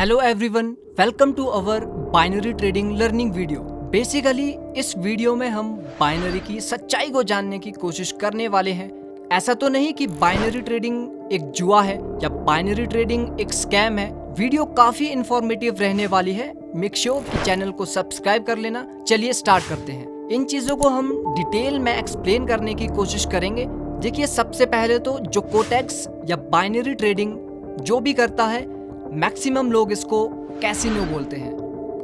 Hello everyone, welcome to our binary trading learning video. Basically इस video में हम binary की सच्चाई को जानने की कोशिश करने वाले हैं। ऐसा तो नहीं कि बाइनरी ट्रेडिंग एक जुआ है या बाइनरी ट्रेडिंग एक स्कैम है। वीडियो काफी इंफॉर्मेटिव रहने वाली है। मेक श्योर कि चैनल को सब्सक्राइब कर लेना। चलिए स्टार्ट करते हैं। इन चीजों को हम डिटेल में एक्सप्लेन करने की कोशिश करेंगे। देखिए, सबसे पहले तो जो कोटेक्स या बाइनरी ट्रेडिंग जो भी करता है, मैक्सिमम लोग इसको कैसीनो बोलते हैं।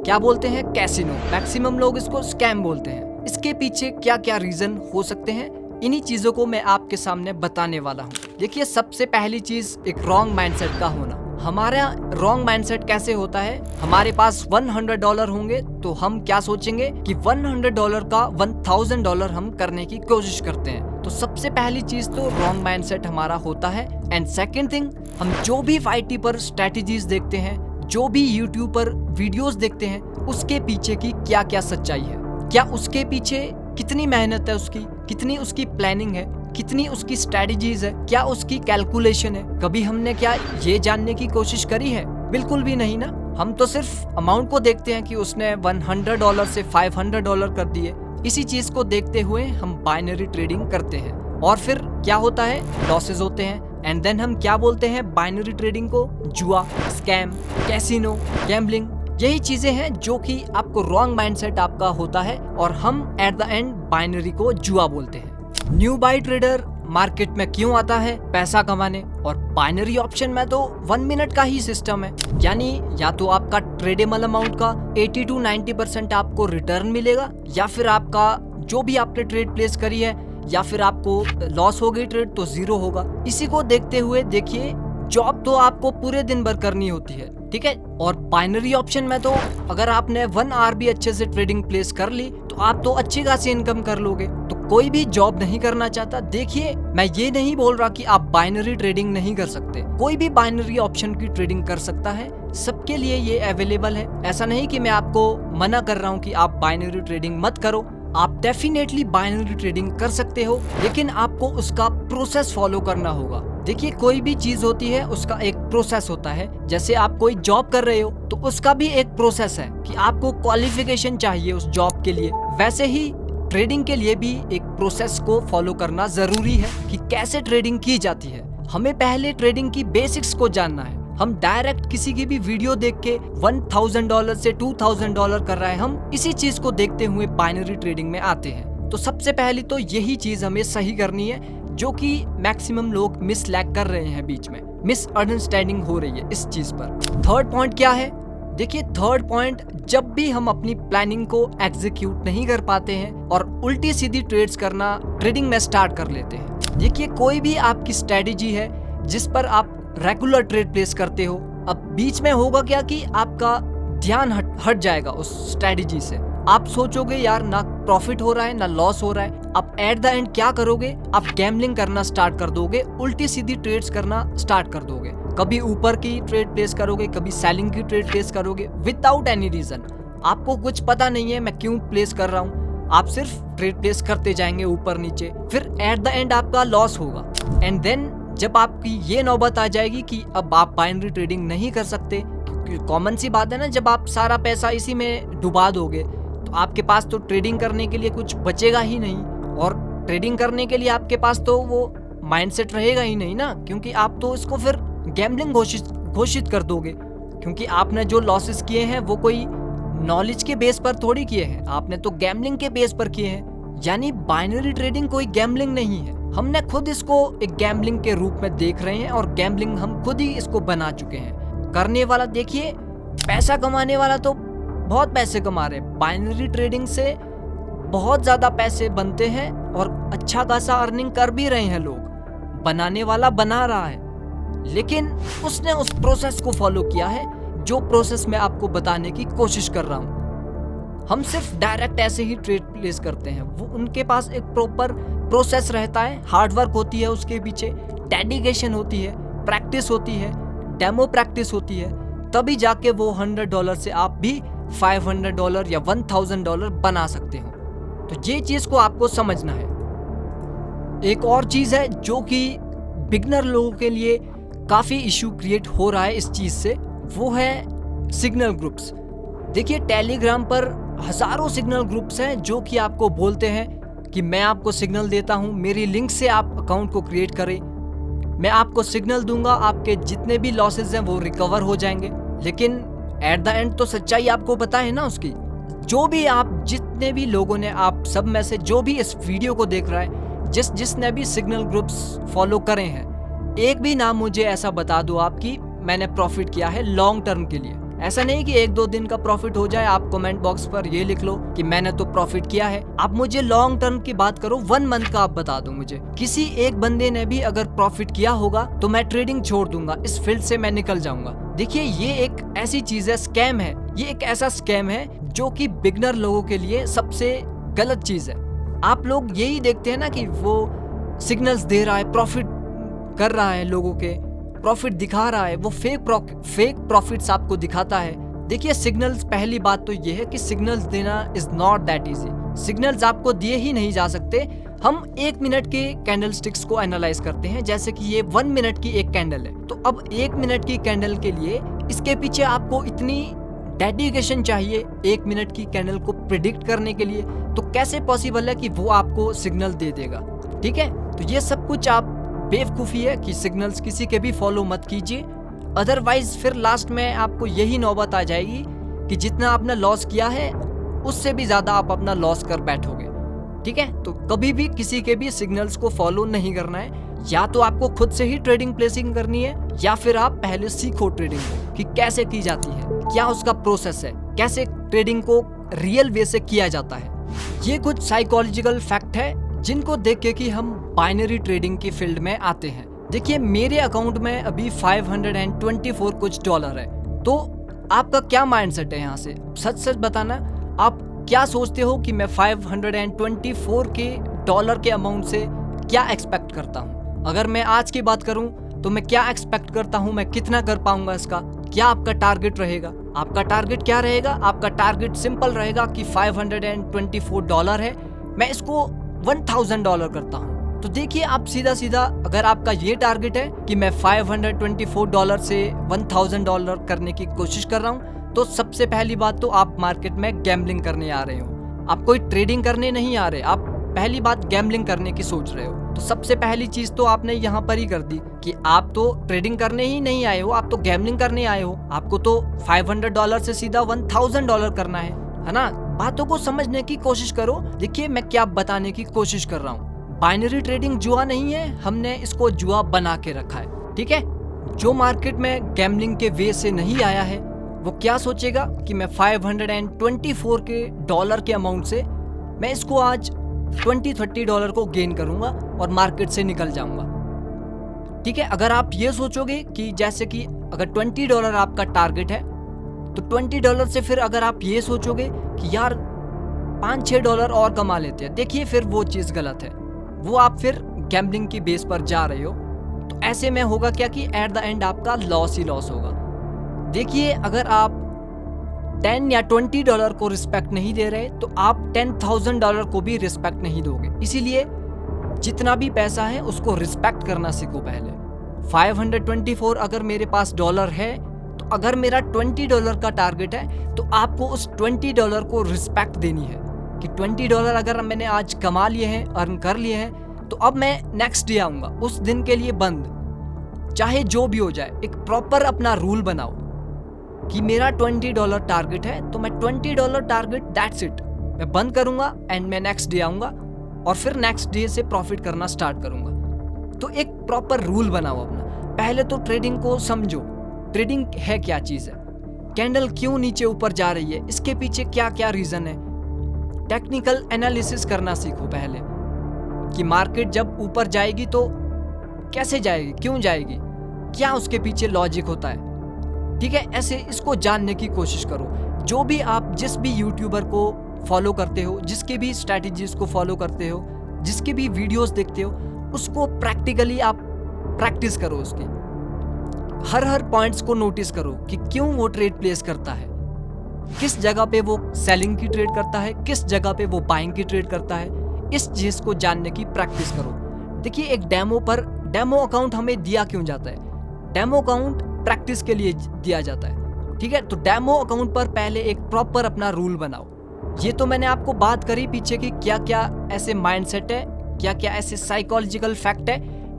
क्या बोलते हैं? कैसीनो। मैक्सिमम लोग इसको स्कैम बोलते हैं। इसके पीछे क्या क्या रीजन हो सकते हैं, इन्हीं चीजों को मैं आपके सामने बताने वाला हूँ। देखिए, सबसे पहली चीज एक रॉन्ग माइंडसेट का होना। हमारा रॉन्ग माइंडसेट कैसे होता है? हमारे पास $100 होंगे तो हम क्या सोचेंगे कि $100 का $1000 हम करने की कोशिश करते हैं। तो सबसे पहली चीज तो रॉन्ग माइंडसेट हमारा होता है। एंड सेकंड थिंग, हम जो भी वाईटी पर स्ट्रेटजीज देखते हैं, जो भी यूट्यूब पर वीडियोस देखते हैं, उसके पीछे की क्या क्या सच्चाई है, क्या उसके पीछे कितनी मेहनत है, उसकी कितनी उसकी प्लानिंग है, कितनी उसकी स्ट्रेटजीज है, क्या उसकी कैलकुलेशन है। कभी हमने क्या ये जानने की कोशिश करी है? बिल्कुल भी नहीं ना। हम तो सिर्फ अमाउंट को देखते हैं कि उसने $100 से $500 कर दिए। इसी चीज को देखते हुए हम बाइनरी ट्रेडिंग करते हैं और फिर क्या होता है? लॉसेस होते हैं। एंड देन हम क्या बोलते हैं बाइनरी ट्रेडिंग को? जुआ, स्कैम, कैसीनो, गैम्बलिंग। यही चीजें हैं जो कि आपको रॉन्ग माइंडसेट आपका होता है और हम एट द एंड बाइनरी को जुआ बोलते हैं। न्यू बाई ट्रेडर मार्केट में क्यों आता है? पैसा कमाने। और बाइनरी ऑप्शन में तो 1 मिनट का ही सिस्टम है, यानी या तो आपका ट्रेडेबल अमाउंट का 80 to 90% आपको रिटर्न मिलेगा, या फिर आपका जो भी आपने ट्रेड प्लेस करी है, या फिर आपको लॉस हो गई ट्रेड तो 0 होगा। इसी को देखते हुए देखिए, जॉब तो आपको पूरे दिन भर करनी होती है, ठीक है। और बाइनरी ऑप्शन में तो अगर आपने 1 आवर भी अच्छे से ट्रेडिंग प्लेस कर ली तो आप तो अच्छी खासी इनकम कर लोगे। तो कोई भी जॉब नहीं करना चाहता। देखिए, मैं ये नहीं बोल रहा कि आप बाइनरी ट्रेडिंग नहीं कर सकते। कोई भी बाइनरी ऑप्शन की ट्रेडिंग कर सकता है। सबके लिए ये अवेलेबल है। ऐसा नहीं कि मैं आपको मना कर रहा हूँ कि आप बाइनरी ट्रेडिंग मत करो। आप डेफिनेटली बाइनरी ट्रेडिंग कर सकते हो, लेकिन आपको उसका प्रोसेस फॉलो करना होगा। देखिए, कोई भी चीज होती है उसका एक प्रोसेस होता है। जैसे आप कोई जॉब कर रहे हो तो उसका भी एक प्रोसेस है कि आपको क्वालिफिकेशन चाहिए उस जॉब के लिए। वैसे ही ट्रेडिंग के लिए भी एक प्रोसेस को फॉलो करना जरूरी है कि कैसे ट्रेडिंग की जाती है। हमें पहले ट्रेडिंग की बेसिक्स को जानना है। हम डायरेक्ट किसी की भी वीडियो देख के $1000 से $2000 कर रहा है, हम इसी चीज को देखते हुए बाइनरी ट्रेडिंग में आते हैं। तो सबसे पहले तो यही चीज हमें सही करनी है, जो कि मैक्सिमम लोग मिसलैग कर रहे हैं, बीच में मिसअंडरस्टैंडिंग हो रही है इस चीज पर। थर्ड पॉइंट क्या है? देखिए, थर्ड पॉइंट, जब भी हम अपनी प्लानिंग को एग्जीक्यूट नहीं कर पाते हैं और उल्टी सीधी ट्रेड्स करना ट्रेडिंग में स्टार्ट कर लेते हैं। देखिए, कोई भी आपकी स्ट्रेटेजी है जिस पर आप रेगुलर ट्रेड प्लेस करते हो, अब बीच में होगा क्या कि आपका ध्यान हट जाएगा उस स्ट्रेटेजी से। आप सोचोगे यार ना प्रॉफिट हो रहा है ना लॉस हो रहा है। आप एट द एंड क्या करोगे? आप गैम्बलिंग करना स्टार्ट कर दोगे, उल्टी सीधी ट्रेड्स करना स्टार्ट कर दोगे। कभी ऊपर की ट्रेड प्लेस करोगे, कभी सेलिंग की ट्रेड प्लेस करोगे विदाउट एनी रीजन। आपको कुछ पता नहीं है मैं क्यों प्लेस कर रहा हूँ, आप सिर्फ ट्रेड प्लेस करते जाएंगे ऊपर नीचे, फिर एट द एंड आपका लॉस होगा। एंड देन जब आपकी ये नौबत आ जाएगी कि अब आप बाइनरी ट्रेडिंग नहीं कर सकते, क्योंकि कॉमन सी बात है ना, जब आप सारा पैसा इसी में डुबा दोगे तो आपके पास तो ट्रेडिंग करने के लिए कुछ बचेगा ही नहीं। और ट्रेडिंग करने के लिए आपके पास तो वो माइंडसेट रहेगा ही नहीं ना, क्योंकि आप तो इसको फिर गैम्बलिंग घोषित कर दोगे। क्योंकि आपने जो लॉसेस किए हैं वो कोई नॉलेज के बेस पर थोड़ी किए हैं, आपने तो गैम्बलिंग के बेस पर किए हैं। यानी बाइनरी ट्रेडिंग कोई गैम्बलिंग नहीं है। हमने खुद इसको एक गैम्बलिंग के रूप में देख रहे हैं और गैम्बलिंग हम खुद ही इसको बना चुके हैं। करने वाला देखिए, पैसा कमाने वाला तो बहुत पैसे कमा रहे हैं। बाइनरी ट्रेडिंग से बहुत ज्यादा पैसे बनते हैं और अच्छा खासा अर्निंग कर भी रहे हैं लोग। बनाने वाला बना रहा है, लेकिन उसने उस प्रोसेस को फॉलो किया है जो प्रोसेस मैं आपको बताने की कोशिश कर रहा हूँ। हम सिर्फ डायरेक्ट ऐसे ही ट्रेड प्लेस करते हैं। वो उनके पास एक प्रॉपर प्रोसेस रहता है, हार्डवर्क होती है उसके पीछे, डेडिकेशन होती है, प्रैक्टिस होती है, डेमो प्रैक्टिस होती है, तभी जाके वो $100 से आप भी $500 या $1000 बना सकते हो। तो ये चीज को आपको समझना है। एक और चीज है जो कि बिगनर लोगों के लिए काफी इश्यू क्रिएट हो रहा है इस चीज से, वो है सिग्नल ग्रुप्स। देखिए टेलीग्राम पर हजारों सिग्नल ग्रुप्स हैं जो कि आपको बोलते हैं कि मैं आपको सिग्नल देता हूं, मेरी लिंक से आप अकाउंट को क्रिएट करें, मैं आपको सिग्नल दूंगा, आपके जितने भी लॉसेस हैं वो रिकवर हो जाएंगे। लेकिन एट द एंड तो सच्चाई आपको पता है ना उसकी। जो भी आप जितने भी लोगों ने, आप सब में से जो भी इस वीडियो को देख रहा है, जिसने भी सिग्नल ग्रुप्स फॉलो करे हैं, एक भी नाम मुझे ऐसा बता दो आप कि मैंने प्रॉफिट किया है लॉन्ग टर्म के लिए। ऐसा नहीं कि 1-2 दिन का प्रॉफिट हो जाए, आप कमेंट बॉक्स पर ये लिख लो कि मैंने तो प्रॉफिट किया है। आप मुझे लॉन्ग टर्म की बात करो, 1 मंथ का आप बता दो मुझे। किसी एक बंदे ने भी अगर प्रॉफिट किया होगा तो मैं ट्रेडिंग छोड़ दूंगा, इस फील्ड से मैं निकल जाऊंगा। देखिए ये एक ऐसी चीज है, स्कैम है, ये एक ऐसा स्कैम है जो कि बिगनर लोगों के लिए सबसे गलत चीज है। आप लोग यही देखते हैं ना कि वो सिग्नल्स दे रहा है, प्रॉफिट कर रहा है, लोगों के प्रॉफिट दिखा रहा है, वो फेक प्रॉफिट्स आपको दिखाता है। देखिए सिग्नल्स, पहली बात तो ये है कि सिग्नल्स देना is not that easy. Signals आपको दिए ही नहीं जा सकते। हम 1 मिनट के कैंडल स्टिक्स को एनालाइज करते हैं, जैसे कि ये 1 मिनट की एक कैंडल है। तो अब 1 मिनट की कैंडल के लिए इसके पीछे आपको इतनी डेडिकेशन चाहिए 1 मिनट की कैंडल को प्रिडिक्ट करने के लिए, तो कैसे पॉसिबल है कि वो आपको सिग्नल दे देगा? ठीक है, तो ये सब कुछ आप बेवकूफ़ी है कि सिग्नल्स किसी के भी फॉलो मत कीजिए, अदरवाइज फिर लास्ट में आपको यही नौबत आ जाएगी कि जितना आपने लॉस किया है उससे भी ज़्यादा आप अपना लॉस कर बैठोगे। ठीक है, तो कभी भी किसी के भी सिग्नल्स को फॉलो नहीं करना है। या तो आपको खुद से ही ट्रेडिंग प्लेसिंग करनी है, या फिर आप पहले सीखो ट्रेडिंग को कि कैसे की जाती है, क्या उसका प्रोसेस है, कैसे ट्रेडिंग को रियल वे से किया जाता है। ये कुछ साइकोलॉजिकल फैक्ट है जिनको देख के कि हम बाइनरी ट्रेडिंग की फील्ड में आते हैं। देखिए मेरे अकाउंट में अभी 524 कुछ डॉलर है। तो आपका क्या माइंडसेट है यहाँ से? सच सच बताना, आप क्या सोचते हो कि मैं 524 के डॉलर के अमाउंट से क्या एक्सपेक्ट करता हूँ? अगर मैं आज की बात करूँ तो मैं क्या एक्सपेक्ट करता हूँ, मैं कितना कर पाऊंगा इसका? क्या आपका टारगेट रहेगा? आपका टारगेट क्या रहेगा? आपका टारगेट सिंपल रहेगा कि 524 डॉलर है, मैं इसको $1000 करता हूँ। तो देखिए आप सीधा सीधा, अगर आपका ये टारगेट है कि मैं 524 डॉलर से $1000 करने की कोशिश कर रहा हूँ, तो सबसे पहली बात तो आप मार्केट में गैम्बलिंग करने आ रहे हो। आप कोई ट्रेडिंग करने नहीं आ रहे, आप पहली बात गैम्बलिंग करने की सोच रहे हो। तो सबसे पहली चीज तो आपने यहाँ पर ही कर दी कि आप तो ट्रेडिंग करने ही नहीं आए हो, आप तो गैम्बलिंग करने आए हो। आपको तो $500 से सीधा $1000 करना है ना? बातों को समझने की कोशिश करो। देखिए मैं क्या बताने की कोशिश कर रहा हूँ, बाइनरी ट्रेडिंग जुआ नहीं है, हमने इसको जुआ बना के रखा है। ठीक है, जो मार्केट में गैम्बलिंग के वे से नहीं आया है वो क्या सोचेगा कि मैं 524 के डॉलर के अमाउंट से मैं इसको आज $20-30 को गेन करूंगा और मार्केट से निकल जाऊंगा। ठीक है, अगर आप ये सोचोगे कि जैसे कि अगर $20 आपका टारगेट है तो $20 से फिर अगर आप ये सोचोगे कि यार $5-6 और कमा लेते हैं, देखिए फिर वो चीज़ गलत है। वो आप फिर गैम्बलिंग की बेस पर जा रहे हो। तो ऐसे में होगा क्या कि एट द एंड आपका लॉस ही लॉस होगा। देखिए अगर आप $10 या $20 को रिस्पेक्ट नहीं दे रहे तो आप $10,000 को भी रिस्पेक्ट नहीं दोगे। इसीलिए जितना भी पैसा है उसको रिस्पेक्ट करना सीखो पहले। 524 अगर मेरे पास डॉलर है, तो अगर मेरा $20 का टारगेट है तो आपको उस $20 को रिस्पेक्ट देनी है कि $20 अगर मैंने आज कमा लिए हैं, अर्न कर लिए हैं, तो अब मैं नेक्स्ट डे आऊँगा, उस दिन के लिए बंद, चाहे जो भी हो जाए। एक प्रॉपर अपना रूल बनाओ कि मेरा $20 टारगेट है तो मैं $20 टारगेट, दैट्स इट, मैं बंद करूँगा एंड मैं नेक्स्ट डे आऊँगा और फिर नेक्स्ट डे से प्रॉफिट करना स्टार्ट करूँगा। तो एक प्रॉपर रूल बनाओ अपना। पहले तो ट्रेडिंग को समझो, ट्रेडिंग है क्या चीज़ है, कैंडल क्यों नीचे ऊपर जा रही है, इसके पीछे क्या क्या रीज़न है। टेक्निकल एनालिसिस करना सीखो पहले कि मार्केट जब ऊपर जाएगी तो कैसे जाएगी, क्यों जाएगी, क्या उसके पीछे लॉजिक होता है। ठीक है, ऐसे इसको जानने की कोशिश करो। जो भी आप जिस भी यूट्यूबर को फॉलो करते हो, जिसके भी स्ट्रैटेजीज को फॉलो करते हो, जिसके भी वीडियोस देखते हो, उसको प्रैक्टिकली आप प्रैक्टिस करो। उसकी हर पॉइंट्स को नोटिस करो कि क्यों वो ट्रेड प्लेस करता है, किस जगह पे वो सेलिंग की ट्रेड करता है, किस जगह पे वो बाइंग की ट्रेड करता है। इस चीज को जानने की प्रैक्टिस करो। देखिए एक डेमो अकाउंट हमें दिया क्यों जाता है? डेमो अकाउंट प्रैक्टिस के लिए दिया जाता है। ठीक है। तो डेमो अकाउंट पर पहले एक प्रॉपर अपना रूल बनाओ। ये तो मैंने आपको बात करी पीछे की क्या क्या ऐसे माइंडसेट है, क्या क्या ऐसे साइकोलॉजिकल फैक्ट है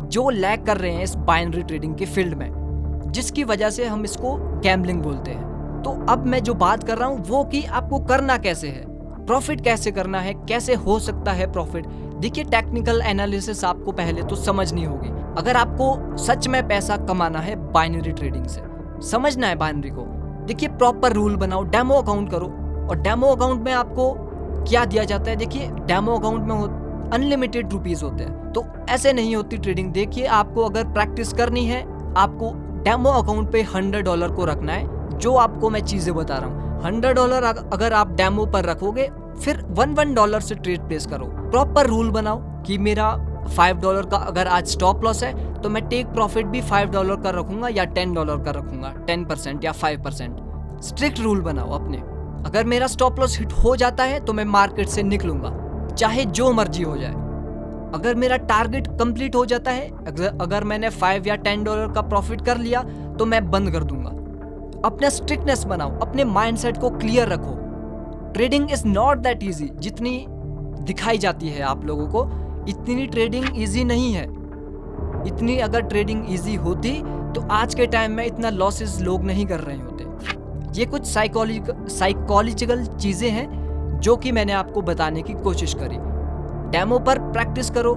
जो लैग कर रहे हैं इस बाइनरी ट्रेडिंग के फील्ड में, जिसकी वजह से हम इसको गैम्बलिंग बोलते हैं। तो अब मैं जो बात कर रहा हूँ वो कि आपको करना कैसे है, प्रॉफिट कैसे करना है, कैसे हो सकता है प्रॉफिट। देखिए, टेक्निकल एनालिसिस आपको पहले तो समझनी होगी। अगर आपको सच में पैसा कमाना है बाइनरी ट्रेडिंग से, समझना है बाइनरी को, देखिए प्रॉपर रूल बनाओ, डेमो अकाउंट करो। और डेमो अकाउंट में आपको क्या दिया जाता है, देखिए डेमो अकाउंट में अनलिमिटेड रुपीज होते हैं, तो ऐसे नहीं होती ट्रेडिंग। देखिए, आपको अगर प्रैक्टिस करनी है, आपको डेमो अकाउंट पे $100 को रखना है। जो आपको मैं चीजें बता रहा हूँ, $100 अगर आप डेमो पर रखोगे, फिर $1 से ट्रेड प्लेस करो। प्रॉपर रूल बनाओ कि मेरा $5 का अगर आज स्टॉप लॉस है तो मैं टेक प्रॉफिट भी $5 का रखूंगा या $10 का रखूंगा, 10% या 5%। स्ट्रिक्ट रूल बनाओ अपने। अगर मेरा स्टॉप लॉस हिट हो जाता है तो मैं मार्केट से निकलूंगा, चाहे जो मर्जी हो जाए। अगर मेरा टारगेट कंप्लीट हो जाता है, अगर मैंने $5 या $10 का प्रॉफिट कर लिया तो मैं बंद कर दूंगा। अपना स्ट्रिक्टनेस बनाओ, अपने माइंडसेट को क्लियर रखो। Trading is not that easy जितनी दिखाई जाती है आप लोगों को। इतनी ट्रेडिंग इजी नहीं है। इतनी अगर ट्रेडिंग इजी होती तो आज के टाइम में इतना लॉसेस लोग नहीं कर रहे होते। ये कुछ साइकोलॉजिकल चीजें हैं जो कि मैंने आपको बताने की कोशिश करी। डेमो पर प्रैक्टिस करो,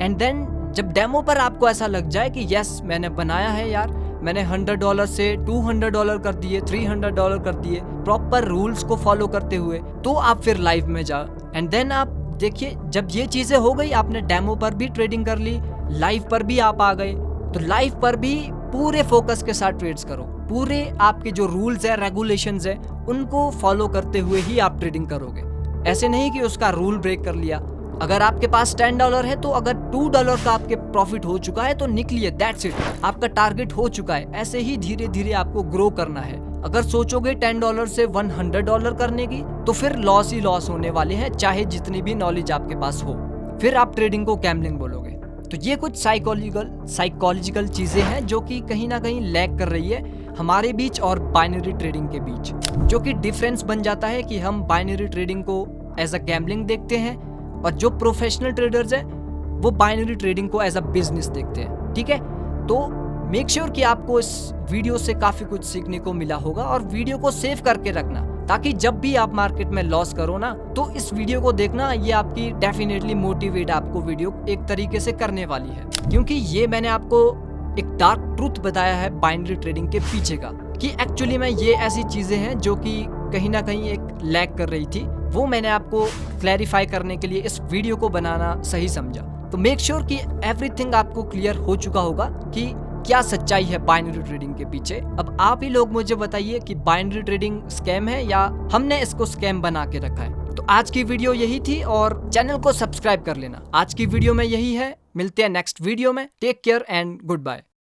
एंड देन जब डेमो पर आपको ऐसा लग जाए कि यस मैंने बनाया है यार, मैंने $100 से $200 कर दिए, $300 कर दिए, प्रॉपर रूल्स को फॉलो करते हुए, तो आप फिर लाइव में जाओ। एंड देन आप देखिए, जब ये चीजें हो गई, आपने डेमो पर भी ट्रेडिंग कर ली, लाइव पर भी आप आ गए, तो लाइव पर भी पूरे फोकस के साथ ट्रेड्स करो। पूरे आपके जो रूल्स है, रेगुलेशंस है, उनको फॉलो करते हुए ही आप ट्रेडिंग करोगे। ऐसे नहीं कि उसका रूल ब्रेक कर लिया। अगर आपके पास $10 है तो अगर $2 का आपके प्रॉफिट हो चुका है तो निकलिए, दैट्स इट, आपका टारगेट हो चुका है। ऐसे ही धीरे धीरे आपको ग्रो करना है। अगर सोचोगे $10 से $100 करने की, तो फिर लॉस ही लॉस होने वाले हैं, चाहे जितनी भी नॉलेज आपके पास हो। फिर आप ट्रेडिंग को गैम्बलिंग बोलोगे। तो ये कुछ साइकोलॉजिकल चीजें हैं जो कि कहीं ना कहीं लैग कर रही है हमारे बीच और बाइनरी ट्रेडिंग के बीच, जो कि डिफरेंस बन जाता है कि हम बाइनरी ट्रेडिंग को एज अ गैम्बलिंग देखते हैं और जो प्रोफेशनल ट्रेडर्स हैं वो बाइनरी ट्रेडिंग को एज अ बिजनेस देखते हैं। ठीक है, तो मेक श्योर कि आपको इस वीडियो से काफी कुछ सीखने को मिला होगा, और वीडियो को सेव करके रखना, ताकि जब भी आप मार्केट में लॉस करो ना, तो इस वीडियो को देखना, ये आपकी डेफिनेटली मोटिवेट आपको वीडियो एक तरीके से करने वाली है। क्योंकि ये मैंने आपको एक डार्क ट्रूथ बताया है बाइनरी ट्रेडिंग के पीछे का, कि एक्चुअली में ये ऐसी चीजें हैं जो कि कहीं ना कहीं एक लैग कर रही थी। वो मैंने आपको क्लैरिफाई करने के लिए इस वीडियो को बनाना सही समझा। तो मेक श्योर कि एवरीथिंग आपको क्लियर हो चुका होगा कि क्या सच्चाई है बाइनरी ट्रेडिंग के पीछे। अब आप ही लोग मुझे बताइए कि बाइनरी ट्रेडिंग स्कैम है या हमने इसको स्कैम बना के रखा है। तो आज की वीडियो यही थी, और चैनल को सब्सक्राइब कर लेना। आज की वीडियो में यही है, मिलते हैं नेक्स्ट वीडियो में। Take care and good bye.